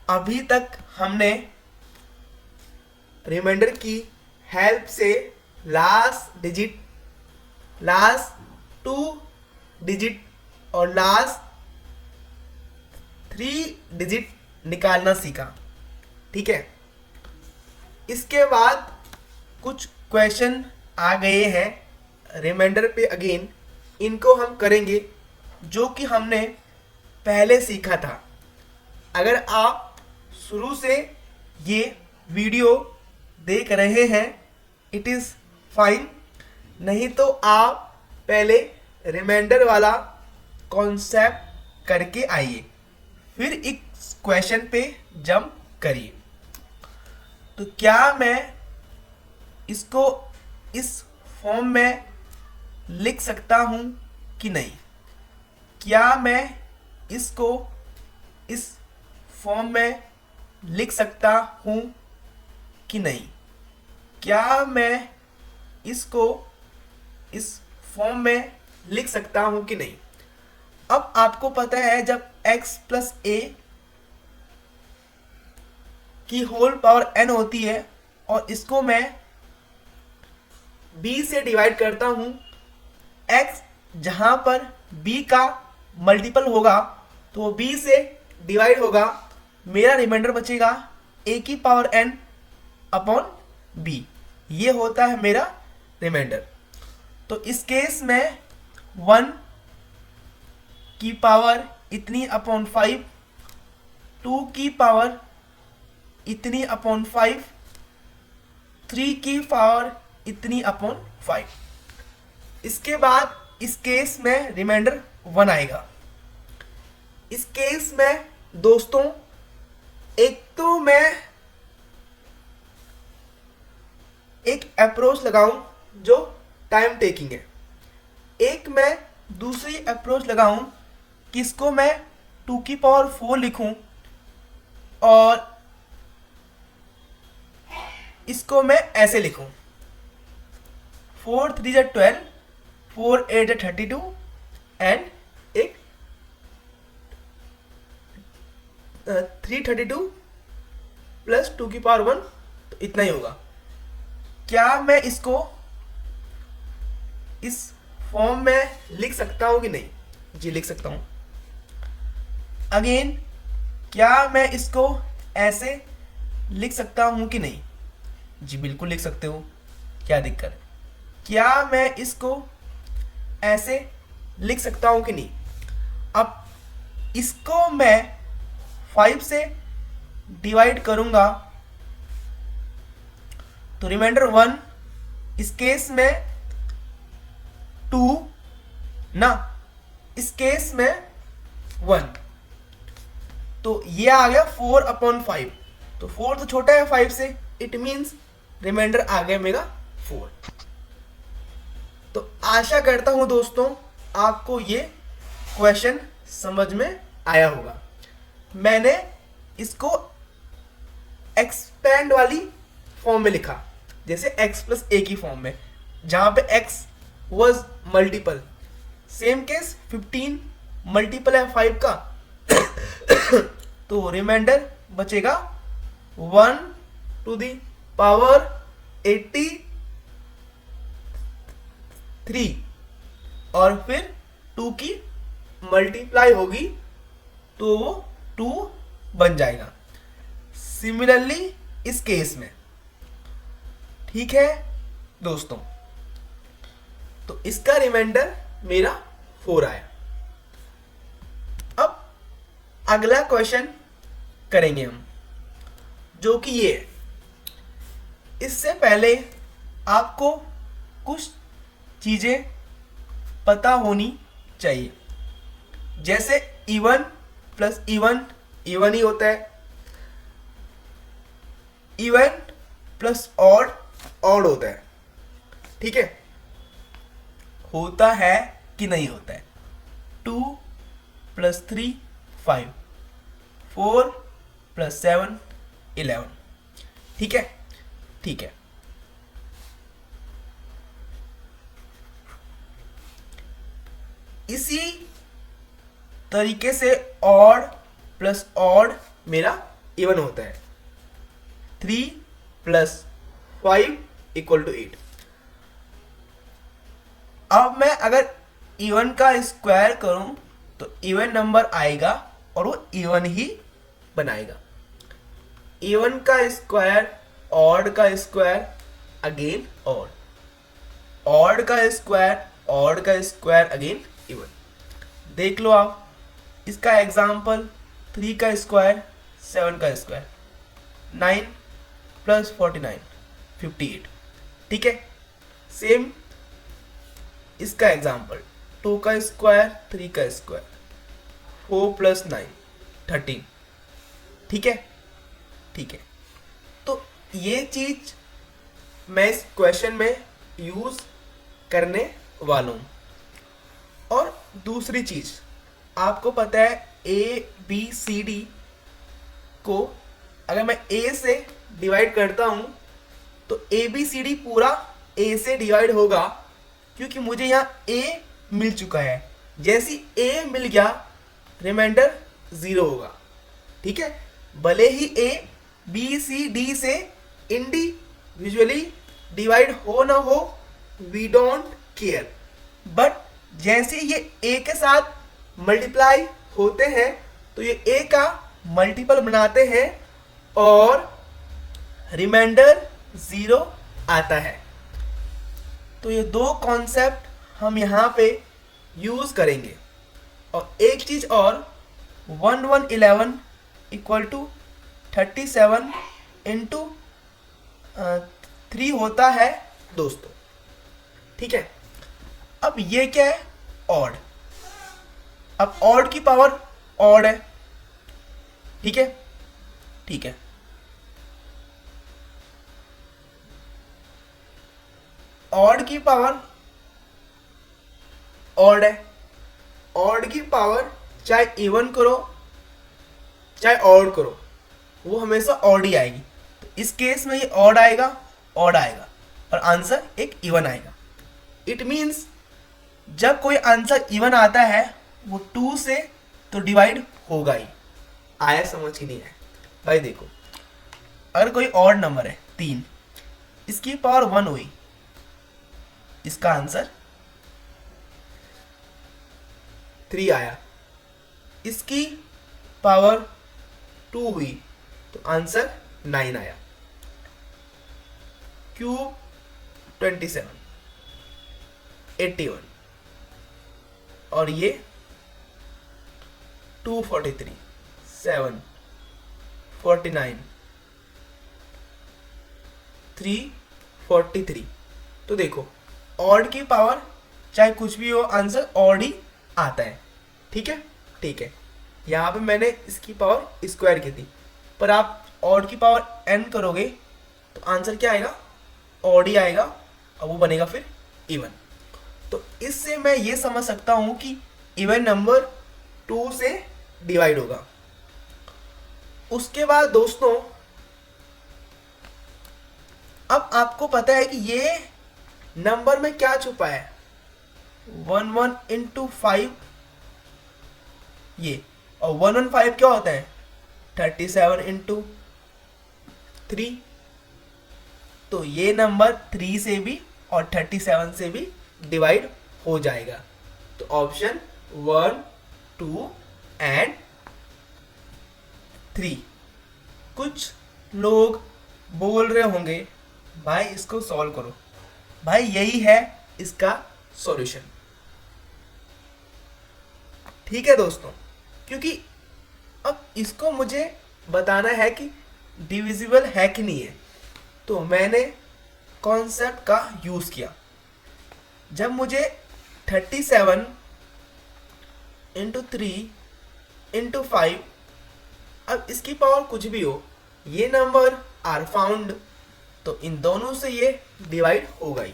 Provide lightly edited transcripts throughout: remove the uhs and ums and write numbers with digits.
अभी तक हमने रिमाइंडर की हेल्प से लास्ट 2 डिजिट और लास्ट 3 डिजिट निकालना सीखा। ठीक है, इसके बाद कुछ क्वेश्चन आ गए हैं रिमाइंडर पे अगेन, इनको हम करेंगे जो कि हमने पहले सीखा था। अगर आप शुरू से ये वीडियो देख रहे हैं इट इज़ फाइन, नहीं तो आप पहले रिमाइंडर वाला कॉन्सेप्ट करके आइए, फिर इस क्वेश्चन पे जंप करिए। तो क्या मैं इसको इस फॉर्म में लिख सकता हूँ कि नहीं? क्या मैं इसको इस फॉर्म में लिख सकता हूँ कि नहीं? क्या मैं इसको इस फॉर्म में लिख सकता हूँ कि नहीं? अब आपको पता है जब x प्लस ए की होल पावर n होती है और इसको मैं b से डिवाइड करता हूँ, x जहाँ पर b का मल्टीपल होगा तो b से डिवाइड होगा, मेरा रिमाइंडर बचेगा a की पावर n अपॉन b। ये होता है मेरा रिमाइंडर। तो इस केस में 1 की पावर इतनी अपॉन 5, 2 की पावर इतनी अपॉन 5, 3 की पावर इतनी अपॉन 5। इसके बाद इस केस में रिमाइंडर 1 आएगा। इस केस में दोस्तों एक तो मैं एक अप्रोच लगाऊं जो टाइम टेकिंग है, एक मैं दूसरी अप्रोच लगाऊं किसको मैं 2 की पावर 4 लिखूं और इसको मैं ऐसे लिखूं 4 3 12, 4 8 32 एंड एक 332 प्लस 2 की पावर 1, तो इतना ही होगा। क्या मैं इसको इस फॉर्म में लिख सकता हूं कि नहीं? जी लिख सकता हूं। अगेन क्या मैं इसको ऐसे लिख सकता हूं कि नहीं? जी बिल्कुल लिख सकते हो, क्या दिक्कत? क्या मैं इसको ऐसे लिख सकता हूं कि नहीं? अब इसको मैं 5 से डिवाइड करूंगा तो रिमाइंडर 1, इस केस में 2 ना, इस केस में 1, तो ये आ गया 4 अपॉन 5, तो 4 तो छोटा है 5 से, इट मीन्स रिमाइंडर आ गया मेरा 4। तो आशा करता हूं दोस्तों आपको ये क्वेश्चन समझ में आया होगा। मैंने इसको एक्सपेंड वाली फॉर्म में लिखा, जैसे x प्लस ए की फॉर्म में, जहां पे x was multiple. Same case 15 multiple है 5 का तो रिमाइंडर बचेगा 1 टू द पावर 83 और फिर 2 की मल्टीप्लाई होगी तो वो 2 बन जाएगा। सिमिलरली इस केस में, ठीक है दोस्तों, तो इसका रिमाइंडर मेरा 4 आया। अब अगला क्वेश्चन करेंगे हम, जो कि ये है। इससे पहले आपको कुछ चीजें पता होनी चाहिए, जैसे even plus even even he होता है, इवन प्लस ऑड ऑड होता है। ठीक है, होता है कि नहीं होता है? 2 प्लस 3 5, 4 प्लस 7 11। ठीक है, ठीक है। इसी तरीके से ऑड प्लस ऑड मेरा इवन होता है। 3 + 5 = 8। अब मैं अगर इवन का स्क्वायर करूं तो इवन नंबर आएगा और वो इवन ही बनाएगा। इवन का स्क्वायर, ऑड का स्क्वायर, अगेन ऑड, ऑड का स्क्वायर, ऑड का स्क्वायर, अगेन इवन। देख लो आप इसका एग्जाम्पल, 3 का स्क्वायर 7 का स्क्वायर, 9 + 49 58। ठीक है। सेम इसका एग्जाम्पल, 2 का स्क्वायर 3 का स्क्वायर, 4 + 9 13। ठीक है। ठीक है। तो ये चीज मैं इस क्वेश्चन में यूज करने वाला हूं। और दूसरी चीज, आपको पता है ABCD को अगर मैं A से डिवाइड करता हूं तो ABCD पूरा A से डिवाइड होगा, क्योंकि मुझे यहाँ A मिल चुका है। जैसी A मिल गया, रिमाइंडर 0 होगा। ठीक है। भले ही A BCD से इंडिविजुअली डिवाइड हो ना हो, वी डोंट केयर, बट जैसे ये A के साथ मल्टीप्लाई होते हैं तो ये A का मल्टीपल बनाते हैं और रिमाइंडर 0 आता है। तो ये दो कॉन्सेप्ट हम यहाँ पे यूज करेंगे। और एक चीज और, 1 1 11 = 37 × 3 होता है दोस्तों। ठीक है। अब ये क्या है? ऑड। अब ऑड की पावर ऑड है। ठीक है। ठीक है। ऑड की पावर ऑड है। ऑड की पावर चाहे इवन करो चाहे ऑड करो, वो हमेशा ऑड ही आएगी। तो इस केस में ये ऑड आएगा, ऑड आएगा और आंसर एक इवन आएगा। इट मीन्स जब कोई आंसर इवन आता है वो 2 से तो डिवाइड होगा ही। आया समझ ही नहीं है भाई? देखो, अगर कोई ऑड नंबर है 3, इसकी पावर 1 हुई, इसका आंसर 3 आया। इसकी पावर 2 हुई तो आंसर 9 आया। क्यूब 27 81 और ये 243 7 49 343। तो देखो, ऑड की पावर चाहे कुछ भी हो, आंसर ऑड ही आता है। ठीक है। ठीक है। यहाँ पे मैंने इसकी पावर स्क्वायर की थी, पर आप ऑड की पावर n करोगे तो आंसर क्या आएगा? ऑड ही आएगा और वो बनेगा फिर इवन। तो इससे मैं ये समझ सकता हूँ कि इवन नंबर 2 से डिवाइड होगा। उसके बाद दोस्तों, अब आपको पता है कि ये नंबर में क्या छुपा है। 1 1 × 5 ये, और 1 1 5 क्या होता है? 37 × 3। तो ये नंबर 3 से भी और 37 से भी डिवाइड हो जाएगा। तो ऑप्शन 1 2 एंड 3। कुछ लोग बोल रहे होंगे भाई इसको सॉल्व करो। भाई यही है इसका सॉल्यूशन। ठीक है दोस्तों, क्योंकि अब इसको मुझे बताना है कि डिविजिबल है कि नहीं है, तो मैंने कॉन्सेप्ट का यूज किया। जब मुझे 37 × 3 × 5, अब इसकी पावर कुछ भी हो, ये नंबर आर फाउंड, तो इन दोनों से ये डिवाइड हो गई।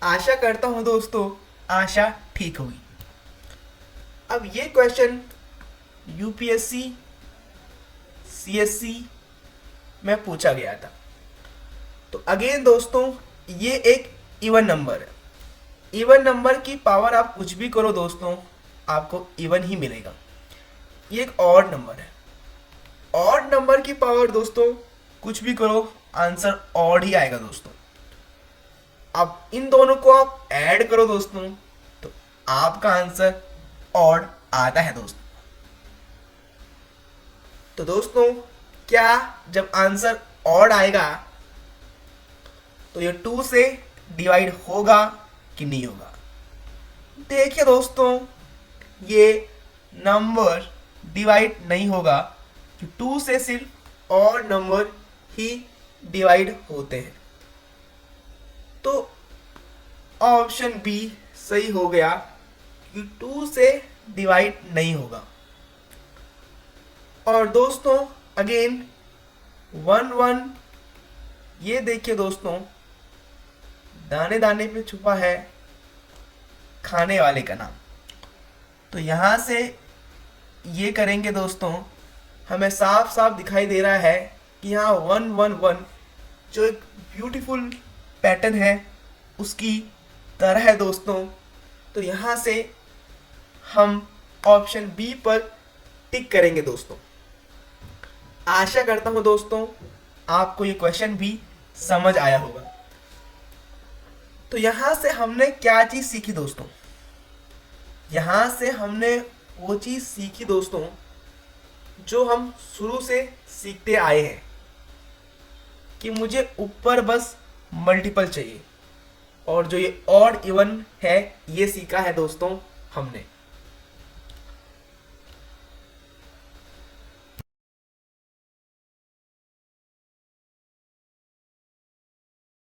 आशा करता हूं दोस्तों, आशा ठीक होगी। अब ये क्वेश्चन यूपीएससी सीएससी में पूछा गया था। तो अगेन दोस्तों, ये एक इवन नंबर है। इवन नंबर की पावर आप कुछ भी करो दोस्तों, आपको इवन ही मिलेगा। ये एक ऑड नंबर है। ऑड नंबर की पावर दोस्तों कुछ भी करो आंसर ऑड ही आएगा दोस्तों। अब इन दोनों को आप ऐड करो दोस्तों तो आपका आंसर ऑड आता है दोस्तों। तो दोस्तों क्या जब आंसर ऑड आएगा तो ये 2 से डिवाइड होगा कि नहीं होगा? देखिए दोस्तों ये नंबर डिवाइड नहीं होगा कि 2 से सिर्फ ऑड नंबर ही डिवाइड होते हैं। तो ऑप्शन बी सही हो गया कि 2 से डिवाइड नहीं होगा। और दोस्तों अगेन 1 1 ये देखिए दोस्तों दाने दाने पे छुपा है खाने वाले का नाम। तो यहाँ से ये करेंगे दोस्तों हमें साफ साफ दिखाई दे रहा है कि यहाँ 1 1 1 जो एक ब्यूटीफुल पैटर्न है उसकी तरह है दोस्तों। तो यहाँ से हम ऑप्शन बी पर टिक करेंगे दोस्तों। आशा करता हूँ दोस्तों आपको ये क्वेश्चन भी समझ आया होगा। तो यहाँ से हमने क्या चीज़ सीखी दोस्तों? यहाँ से हमने वो चीज़ सीखी दोस्तों जो हम शुरू से सीखते आए हैं कि मुझे ऊपर बस मल्टीपल चाहिए, और जो ये ऑड इवन है ये सीखा है दोस्तों हमने।